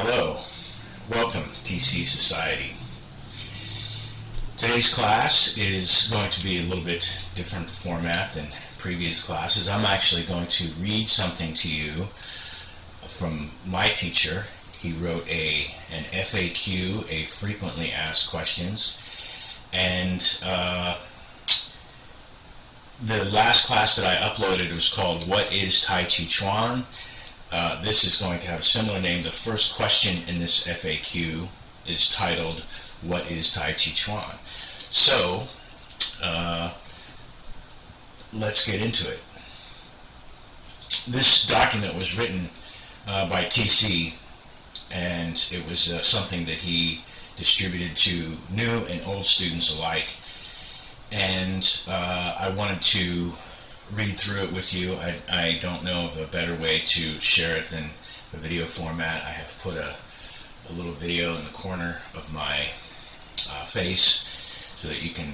Hello, welcome TC Society. Today's class is going to be a little bit different format than previous classes. I'm actually going to read something to you from my teacher. He wrote an FAQ, a frequently asked questions, and the last class that I uploaded was called What is Tai Chi Chuan? This is going to have a similar name. The first question in this FAQ is titled, What is Tai Chi Chuan? So, let's get into it. This document was written by TC, and it was something that he distributed to new and old students alike. And I wanted to read through it with you. I don't know of a better way to share it than the video format. I have put a little video in the corner of my face so that you can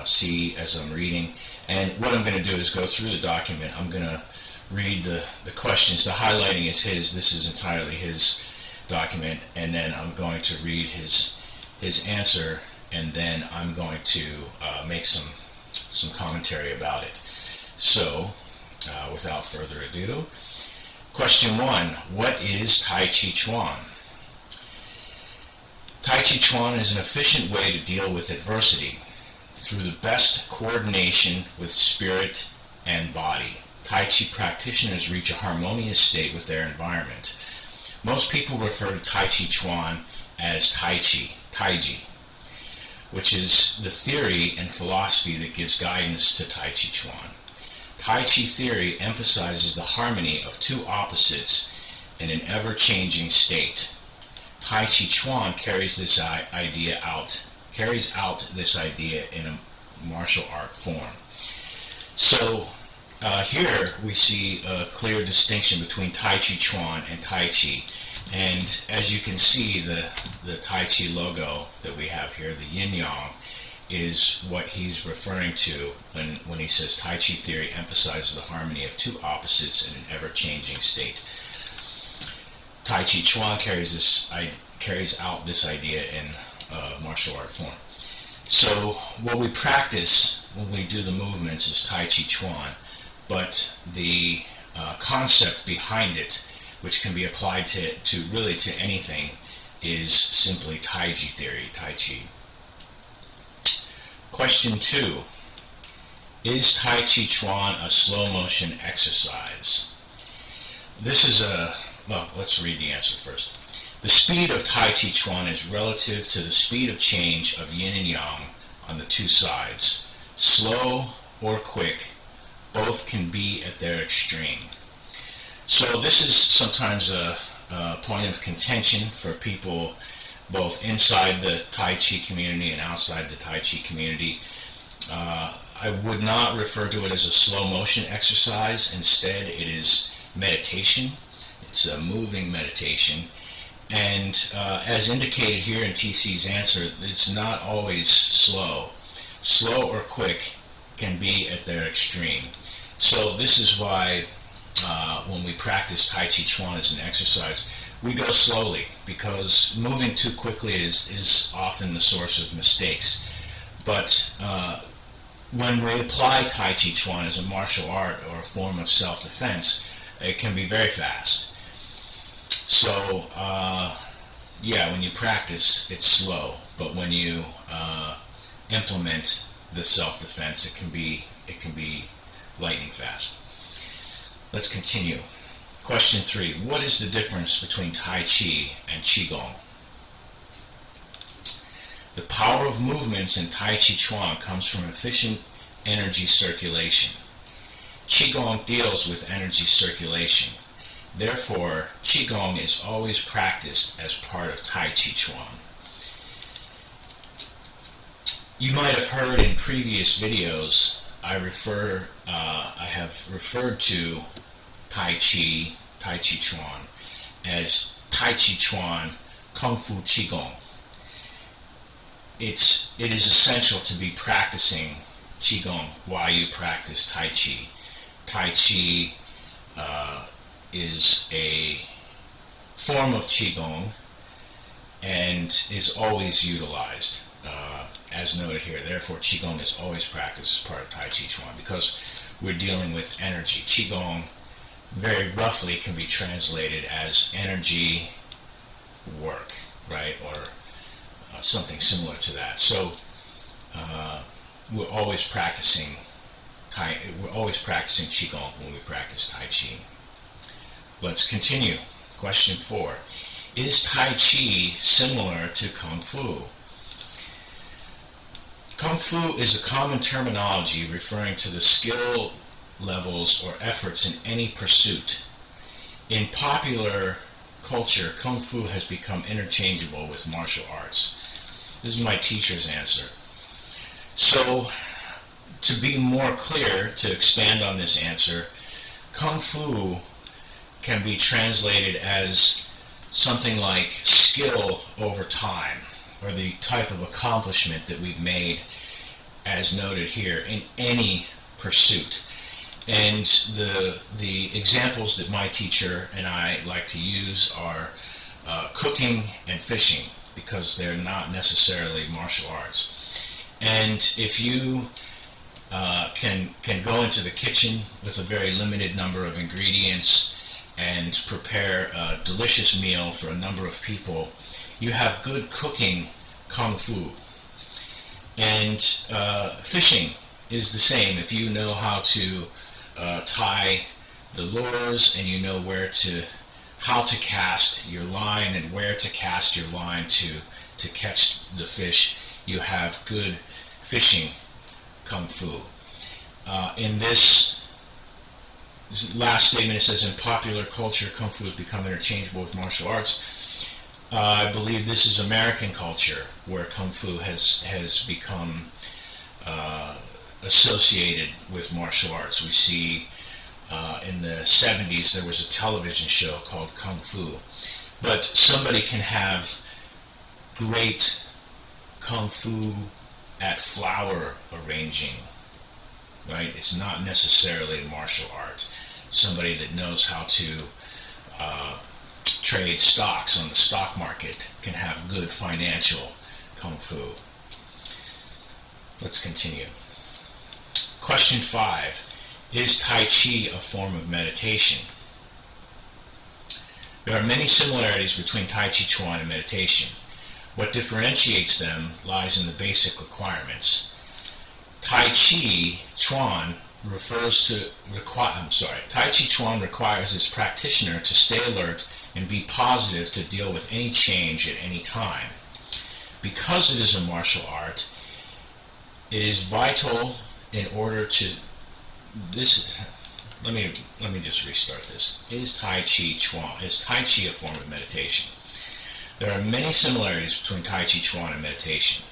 see as I'm reading. And what I'm going to do is go through the document. I'm going to read the questions. The highlighting is his. This is entirely his document. And then I'm going to read his answer, and then I'm going to make some commentary about it. So, without further ado, question 1, what is Tai Chi Chuan? Tai Chi Chuan is an efficient way to deal with adversity through the best coordination with spirit and body. Tai Chi practitioners reach a harmonious state with their environment. Most people refer to Tai Chi Chuan as Tai Chi, which is the theory and philosophy that gives guidance to Tai Chi Chuan. Tai Chi theory emphasizes the harmony of two opposites in an ever-changing state. Tai Chi Chuan carries out this idea in a martial art form. So here we see a clear distinction between Tai Chi Chuan and Tai Chi. And as you can see, the Tai Chi logo that we have here, the yin yang, is what he's referring to when he says Tai Chi theory emphasizes the harmony of two opposites in an ever-changing state. Tai Chi Chuan carries out this idea in martial art form. So what we practice when we do the movements is Tai Chi Chuan, but the concept behind it, which can be applied to anything, is simply Tai Chi theory, Tai Chi. Question 2, is Tai Chi Chuan a slow motion exercise? This is let's read the answer first. The speed of Tai Chi Chuan is relative to the speed of change of yin and yang on the two sides. Slow or quick, both can be at their extreme. So this is sometimes a point of contention for people both inside the Tai Chi community and outside the Tai Chi community. I would not refer to it as a slow motion exercise. Instead, it is meditation. It's a moving meditation. And as indicated here in TC's answer, it's not always slow. Slow or quick can be at their extreme. So this is why when we practice Tai Chi Chuan as an exercise, we go slowly, because moving too quickly is often the source of mistakes. But when we apply Tai Chi Chuan as a martial art or a form of self-defense, it can be very fast. So, when you practice, it's slow, but when you implement the self-defense, it can be lightning fast. Let's continue. Question 3. What is the difference between Tai Chi and Qigong? The power of movements in Tai Chi Chuan comes from efficient energy circulation. Qigong deals with energy circulation. Therefore, Qigong is always practiced as part of Tai Chi Chuan. You might have heard in previous videos I have referred to Tai Chi Chuan as Tai Chi Chuan Kung Fu Qigong. It is essential to be practicing Qigong while you practice Tai Chi. Tai Chi is a form of Qigong and is always utilized, as noted here. Therefore, Qigong is always practiced as part of Tai Chi Chuan because we're dealing with energy. Qigong, very roughly, can be translated as energy work, right, or something similar to that. So we're always practicing Qigong when we practice Tai Chi. Let's continue. Question 4. Is Tai Chi similar to Kung Fu? Kung Fu is a common terminology referring to the skill levels or efforts in any pursuit. In popular culture, Kung Fu has become interchangeable with martial arts. This is my teacher's answer. So, to be more clear, to expand on this answer, Kung Fu can be translated as something like skill over time, or the type of accomplishment that we've made, as noted here, in any pursuit. And the examples that my teacher and I like to use are cooking and fishing, because they're not necessarily martial arts. And if you can go into the kitchen with a very limited number of ingredients and prepare a delicious meal for a number of people, you have good cooking Kung Fu. And fishing is the same. If you know how to tie the lures, and you know how to cast your line and where to cast your line to catch the fish, you have good fishing Kung Fu. In this last statement, it says, in popular culture, Kung Fu has become interchangeable with martial arts. I believe this is American culture, where Kung Fu has become associated with martial arts. We see in the 70s there was a television show called Kung Fu. But somebody can have great Kung Fu at flower arranging, right? It's not necessarily a martial art. Somebody that knows how to trade stocks on the stock market can have good financial Kung Fu. Let's continue. Question 5. Is Tai Chi a form of meditation? There are many similarities between Tai Chi Chuan and meditation. What differentiates them lies in the basic requirements. Tai Chi Chuan Tai Chi Chuan requires its practitioner to stay alert and be positive to deal with any change at any time. Because it is a martial art, it is vital in order to let me just restart this. Is Tai Chi a form of meditation? There are many similarities between Tai Chi Chuan and meditation.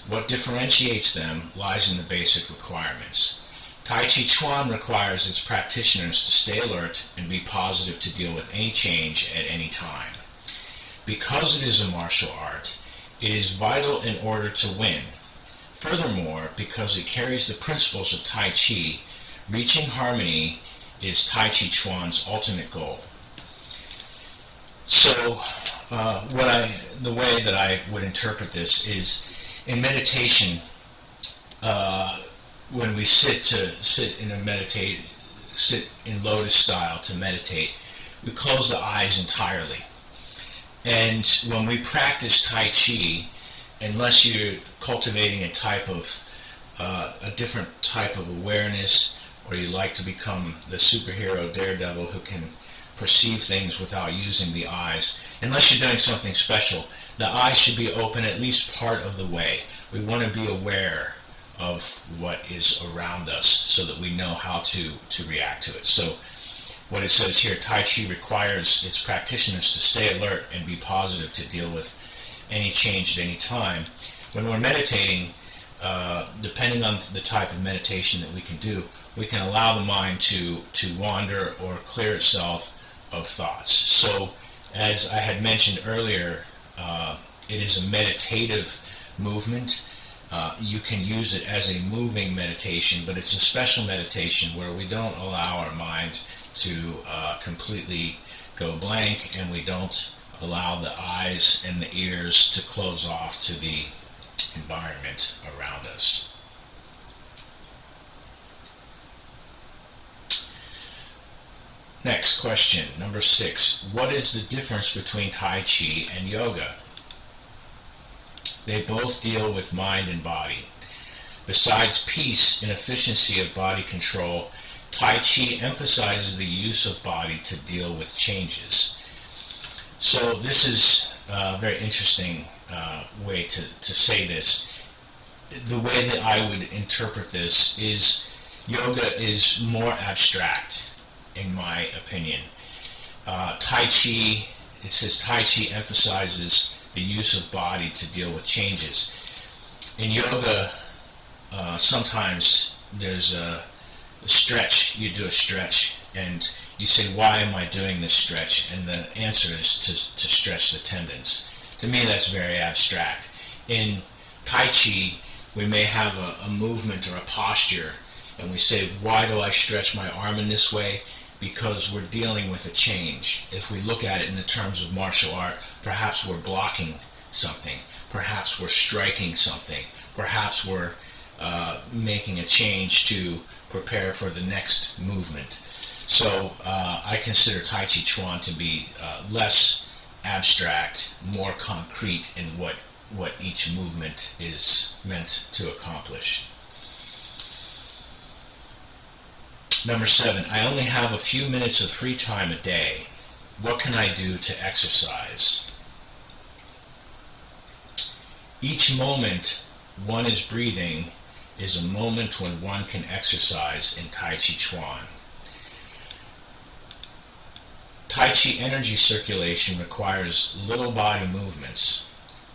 What differentiates them lies in the basic requirements. Tai Chi Chuan requires its practitioners to stay alert and be positive to deal with any change at any time. Because it is a martial art, it is vital in order to win. Furthermore, because it carries the principles of Tai Chi, reaching harmony is Tai Chi Chuan's ultimate goal. So, the way that I would interpret this is, in meditation, when we sit in lotus style to meditate, we close the eyes entirely. And when we practice Tai Chi, unless you're cultivating a different type of awareness, or you like to become the superhero daredevil who can perceive things without using the eyes, unless you're doing something special, the eyes should be open at least part of the way. We want to be aware of what is around us so that we know how to react to it. So what it says here, Tai Chi requires its practitioners to stay alert and be positive to deal with any change at any time. When we're meditating, depending on the type of meditation that we can do, we can allow the mind to wander or clear itself of thoughts. So, as I had mentioned earlier, it is a meditative movement. You can use it as a moving meditation, but it's a special meditation where we don't allow our mind to completely go blank, and we don't allow the eyes and the ears to close off to the environment around us. Next question, number 6. What is the difference between Tai Chi and yoga? They both deal with mind and body. Besides peace and efficiency of body control, Tai Chi emphasizes the use of body to deal with changes. So this is a very interesting way to say this. The way that I would interpret this is yoga is more abstract, in my opinion. Tai Chi, it says Tai Chi emphasizes the use of body to deal with changes. In yoga, sometimes there's a stretch. You do a stretch and you say, why am I doing this stretch? And the answer is to stretch the tendons. To me, that's very abstract. In Tai Chi, we may have a movement or a posture, and we say, why do I stretch my arm in this way? Because we're dealing with a change. If we look at it in the terms of martial art, perhaps we're blocking something, perhaps we're striking something, perhaps we're making a change to prepare for the next movement. So I consider Tai Chi Chuan to be less abstract, more concrete in what each movement is meant to accomplish. Number 7, I only have a few minutes of free time a day. What can I do to exercise? Each moment one is breathing is a moment when one can exercise in Tai Chi Chuan. Tai Chi energy circulation requires little body movements.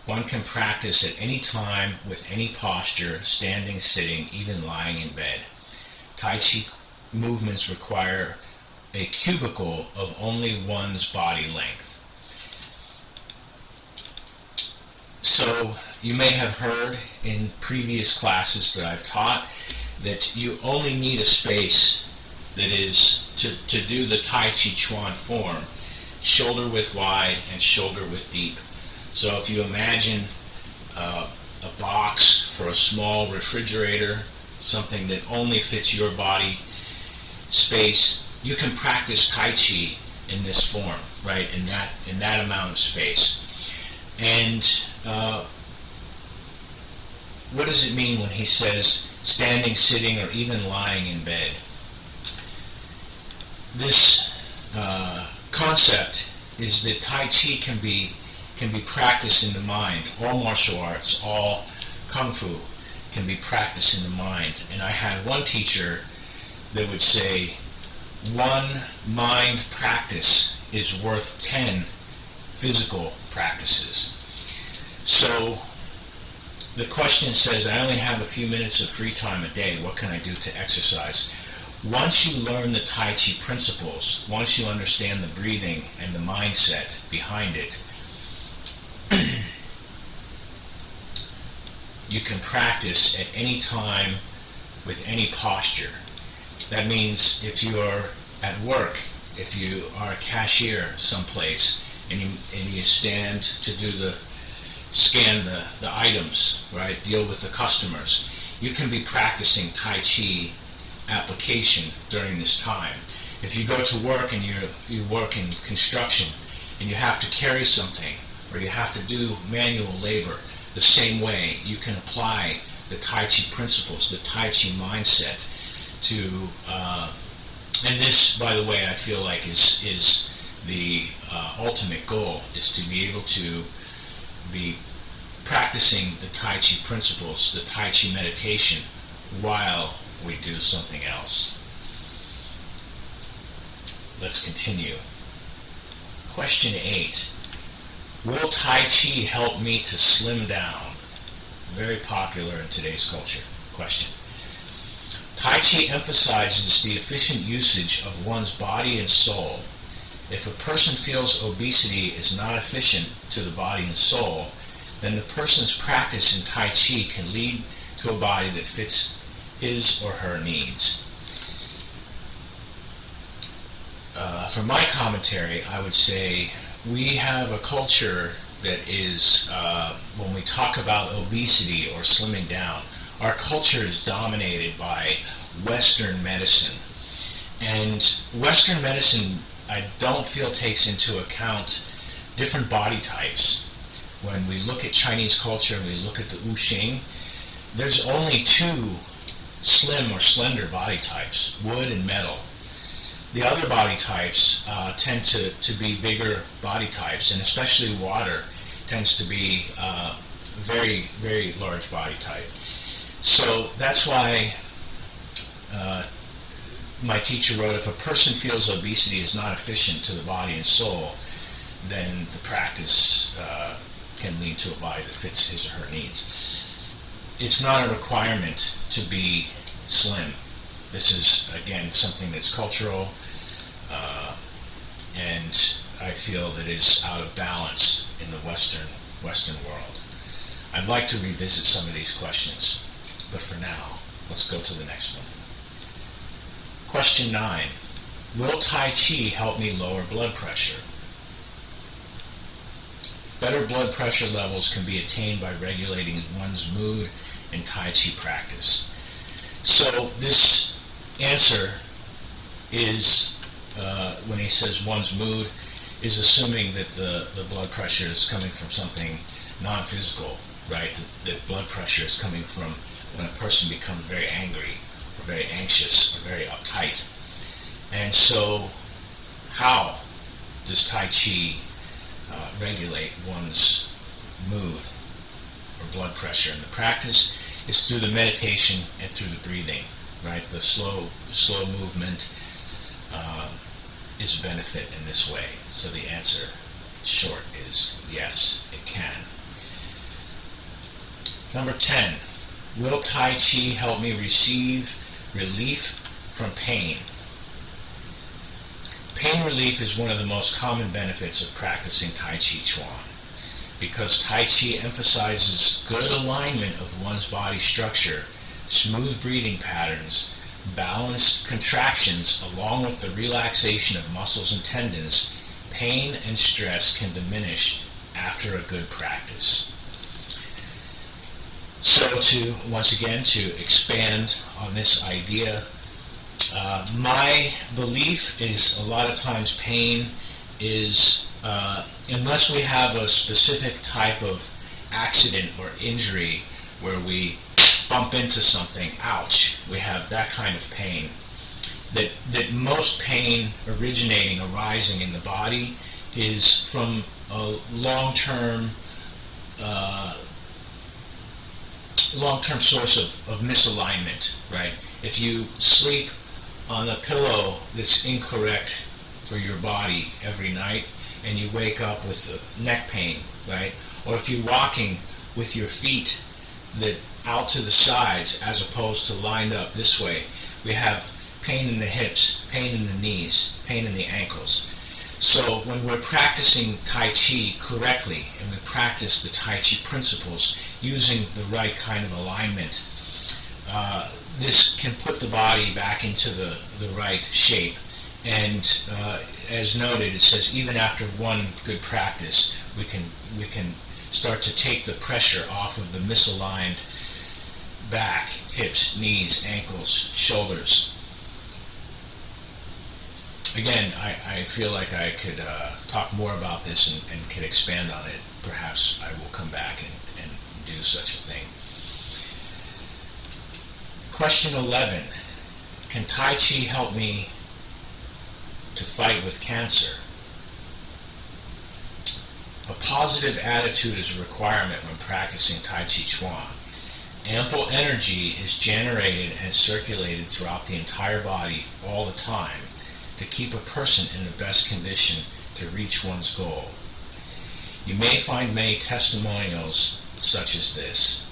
One can practice at any time with any posture, standing, sitting, even lying in bed. Tai Chi movements require a cubicle of only one's body length. So you may have heard in previous classes that I've taught that you only need a space that is to do the Tai Chi Chuan form, shoulder width wide and shoulder width deep. So if you imagine a box for a small refrigerator, something that only fits your body space, you can practice Tai Chi in this form, right? In that amount of space. And what does it mean when he says standing, sitting, or even lying in bed? This concept is that Tai Chi can be practiced in the mind. All martial arts, all Kung Fu can be practiced in the mind. And I had one teacher that would say, one mind practice is worth 10 physical practices. So the question says, I only have a few minutes of free time a day. What can I do to exercise? Once you learn the Tai Chi principles, once you understand the breathing and the mindset behind it, you can practice at any time with any posture. That means if you are at work, if you are a cashier someplace, and you stand to do scan the items, right? Deal with the customers. You can be practicing Tai Chi application during this time. If you go to work and you work in construction and you have to carry something or you have to do manual labor, the same way you can apply the Tai Chi principles, the Tai Chi mindset to, and this, by the way, I feel like is the ultimate goal, is to be able to be practicing the Tai Chi principles, the Tai Chi meditation, while we do something else. Let's continue. Question 8. Will Tai Chi help me to slim down? Very popular in today's culture. Question. Tai Chi emphasizes the efficient usage of one's body and soul. If a person feels obesity is not efficient to the body and soul, then the person's practice in Tai Chi can lead to a body that fits his or her needs. For my commentary, I would say we have a culture that is, when we talk about obesity or slimming down, our culture is dominated by Western medicine. And Western medicine, I don't feel, takes into account different body types. When we look at Chinese culture and we look at the Wuxing, there's only two slim or slender body types, wood and metal. The other body types tend to be bigger body types, and especially water tends to be very, very large body type. So that's why my teacher wrote, if a person feels obesity is not efficient to the body and soul, then the practice can lead to a body that fits his or her needs. It's not a requirement to be slim. This is, again, something that's cultural, and I feel that is out of balance in the Western world. I'd like to revisit some of these questions, but for now, let's go to the next one. Question 9. Will Tai Chi help me lower blood pressure? Better blood pressure levels can be attained by regulating one's mood in Tai Chi practice. So this answer is, when he says one's mood, is assuming that the blood pressure is coming from something non-physical, right? That blood pressure is coming from when a person becomes very angry or very anxious or very uptight. And so how does Tai Chi regulate one's mood or blood pressure? And the practice is through the meditation and through the breathing, right? The slow movement is a benefit in this way. So the answer, short, is yes, it can. Number 10. Will Tai Chi help me receive relief from pain? Pain relief is one of the most common benefits of practicing Tai Chi Chuan, because Tai Chi emphasizes good alignment of one's body structure, smooth breathing patterns, balanced contractions, along with the relaxation of muscles and tendons. Pain and stress can diminish after a good practice. So once again, to expand on this idea, my belief is a lot of times pain is, unless we have a specific type of accident or injury where we bump into something, ouch, we have that kind of pain, that most pain arising in the body is from a long-term source of misalignment, right? If you sleep on a pillow that's incorrect for your body every night and you wake up with neck pain, right? Or if you're walking with your feet that out to the sides as opposed to lined up this way, we have pain in the hips, pain in the knees, pain in the ankles. So when we're practicing Tai Chi correctly and we practice the Tai Chi principles using the right kind of alignment, this can put the body back into the right shape. And as noted, it says even after one good practice, we can start to take the pressure off of the misaligned back, hips, knees, ankles, shoulders. Again, I feel like I could talk more about this and could expand on it. Perhaps I will come back and do such a thing. Question 11. Can Tai Chi help me to fight with cancer? A positive attitude is a requirement when practicing Tai Chi Chuan. Ample energy is generated and circulated throughout the entire body all the time to keep a person in the best condition to reach one's goal. You may find many testimonials such as this.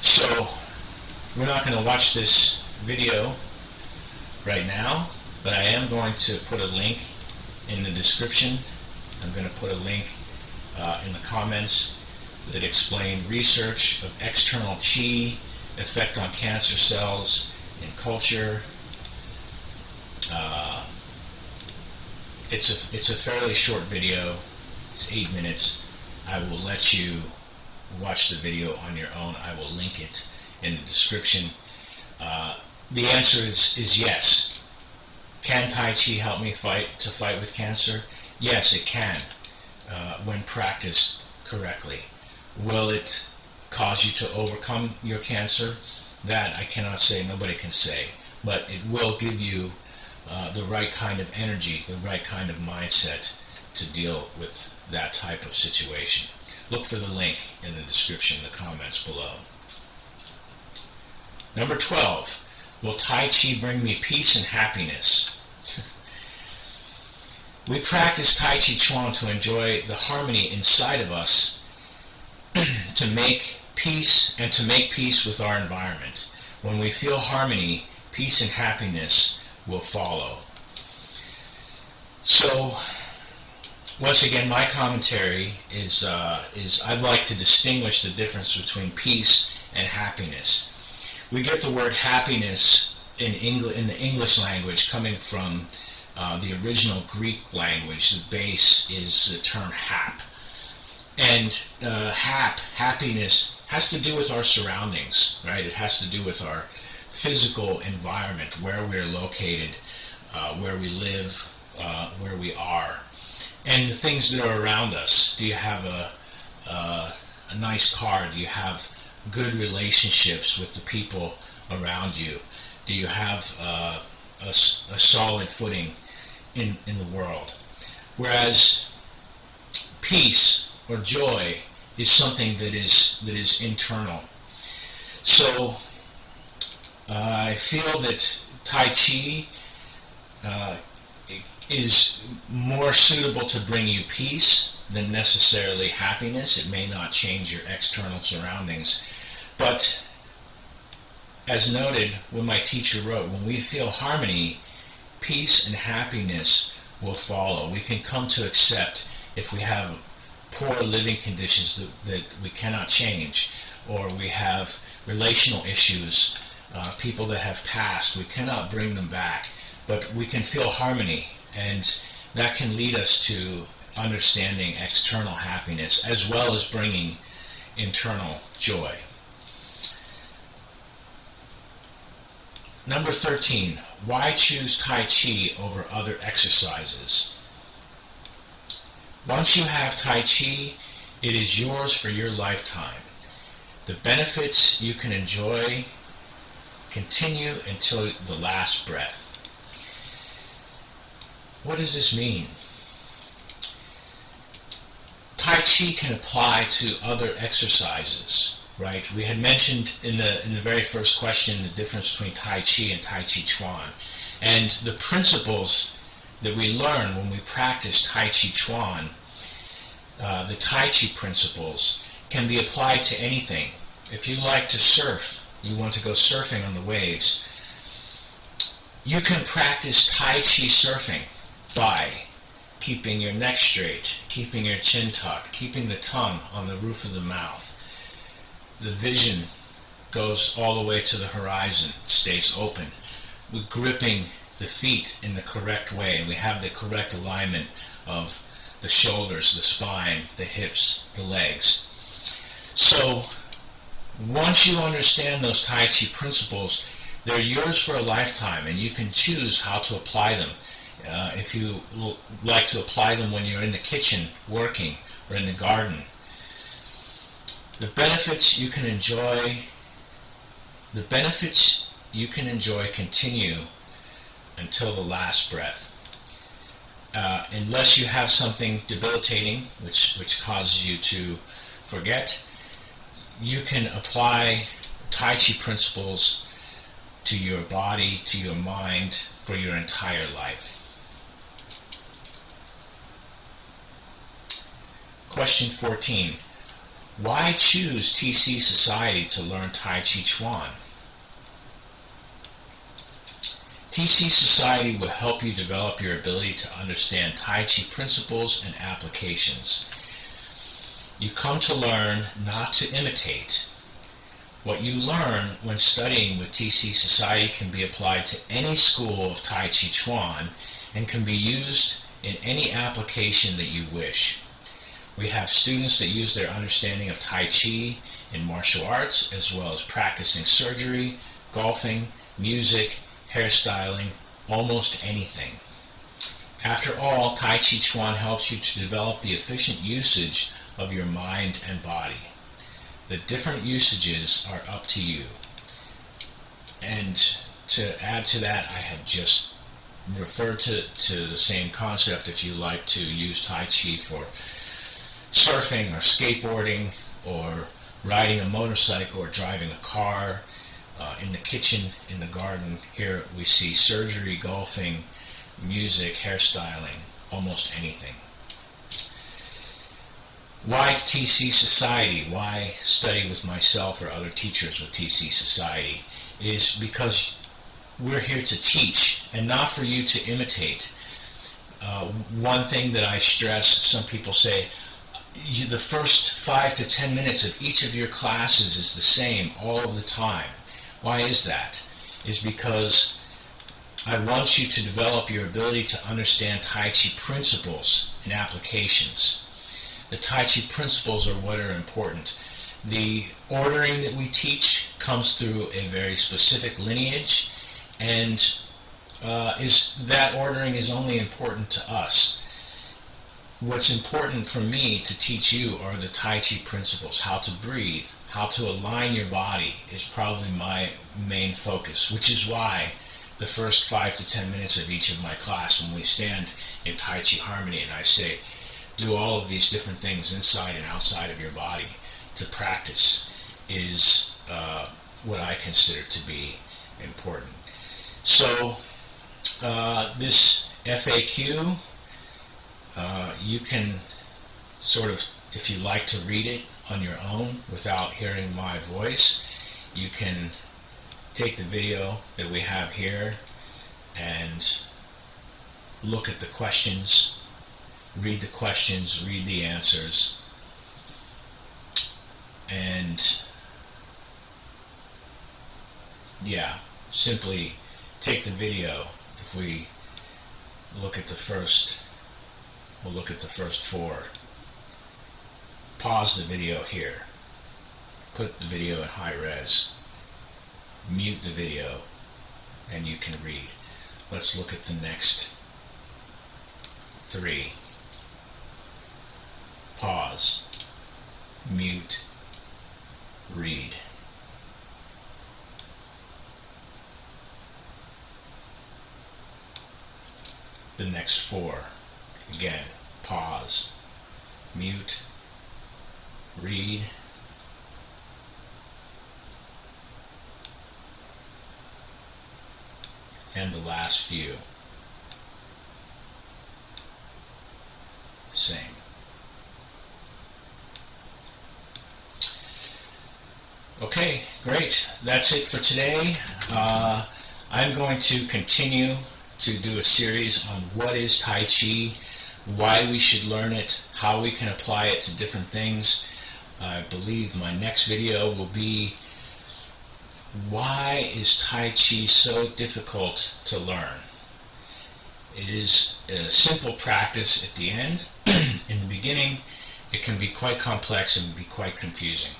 So, we're not going to watch this video right now, but I am going to put a link in the description. I'm going to put a link in the comments. that explain research of external chi, effect on cancer cells and culture. It's a fairly short video. It's 8 minutes. I will let you watch the video on your own. I will link it in the description. The answer is yes. Can Tai Chi help me fight with cancer? Yes, it can, when practiced correctly. Will it cause you to overcome your cancer? That I cannot say, nobody can say. But it will give you the right kind of energy, the right kind of mindset to deal with that type of situation. Look for the link in the description, the comments below. Number 12. Will Tai Chi bring me peace and happiness? We practice Tai Chi Chuan to enjoy the harmony inside of us, to make peace and to make peace with our environment. When we feel harmony, peace and happiness will follow. So, once again, my commentary is I'd like to distinguish the difference between peace and happiness. We get the word happiness in the English language coming from the original Greek language. The base is the term hap. And happiness has to do with our surroundings, right? It has to do with our physical environment, where we're located, where we live, where we are, and the things that are around us. Do you have a nice car? Do you have good relationships with the people around you? Do you have a solid footing in the world? Whereas peace or joy is something that is internal. So I feel that Tai Chi is more suitable to bring you peace than necessarily happiness. It may not change your external surroundings. But as noted when my teacher wrote, when we feel harmony, peace and happiness will follow. We can come to accept if we have poor living conditions that we cannot change, or we have relational issues, people that have passed, we cannot bring them back, but we can feel harmony, and that can lead us to understanding external happiness as well as bringing internal joy. Number 13, why choose Tai Chi over other exercises? Once you have Tai Chi, it is yours for your lifetime. The benefits you can enjoy continue until the last breath. What does this mean? Tai Chi can apply to other exercises, right? We had mentioned in the very first question the difference between Tai Chi and Tai Chi Chuan. And the principles that we learn when we practice Tai Chi Chuan, the Tai Chi principles, can be applied to anything. If you like to surf, you want to go surfing on the waves, you can practice Tai Chi surfing by keeping your neck straight, keeping your chin tucked, keeping the tongue on the roof of the mouth. The vision goes all the way to the horizon, stays open. We're gripping the feet in the correct way, and we have the correct alignment of the shoulders, the spine, the hips, the legs. So once you understand those Tai Chi principles, they're yours for a lifetime, and you can choose how to apply them. If you like to apply them when you're in the kitchen working or in the garden. The benefits you can enjoy continue until the last breath. Unless you have something debilitating which causes you to forget, you can apply Tai Chi principles to your body, to your mind, for your entire life. Question 14. Why choose TC Society to learn Tai Chi Chuan? TC Society will help you develop your ability to understand Tai Chi principles and applications. You come to learn, not to imitate. What you learn when studying with TC Society can be applied to any school of Tai Chi Chuan and can be used in any application that you wish. We have students that use their understanding of Tai Chi in martial arts, as well as practicing surgery, golfing, music, hairstyling, almost anything. After all, Tai Chi Chuan helps you to develop the efficient usage of your mind and body. The different usages are up to you. And to add to that, I had just referred to the same concept. If you like to use Tai Chi for surfing or skateboarding or riding a motorcycle or driving a car, in the kitchen, in the garden, here we see surgery, golfing, music, hairstyling, almost anything. Why TC Society? Why study with myself or other teachers with TC Society? Is because we're here to teach and not for you to imitate. One thing that I stress, some people say, the first 5 to 10 minutes of each of your classes is the same all of the time. Why is that? Is because I want you to develop your ability to understand Tai Chi principles and applications. The Tai Chi principles are what are important. The ordering that we teach comes through a very specific lineage, and that ordering is only important to us. What's important for me to teach you are the Tai Chi principles, how to breathe, how to align your body is probably my main focus, which is why the first 5 to 10 minutes of each of my class, when we stand in Tai Chi Harmony and I say, do all of these different things inside and outside of your body to practice, is what I consider to be important. So this FAQ, you can sort of, if you like to read it on your own without hearing my voice, you can take the video that we have here and look at the questions, read the answers, and simply take the video. If we look at the first, we'll look at the first 4. Pause the video here. Put the video in high res. Mute the video, and you can read. Let's look at the next 3. Pause. Mute. Read. The next 4. Again, pause. Mute. Read. And the last few. The same. Okay, great. That's it for today. I'm going to continue to do a series on what is Tai Chi, why we should learn it, how we can apply it to different things. I believe my next video will be, why is Tai Chi so difficult to learn? It is a simple practice at the end. In the beginning, it can be quite complex and be quite confusing.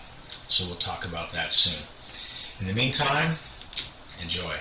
So we'll talk about that soon. In the meantime, enjoy.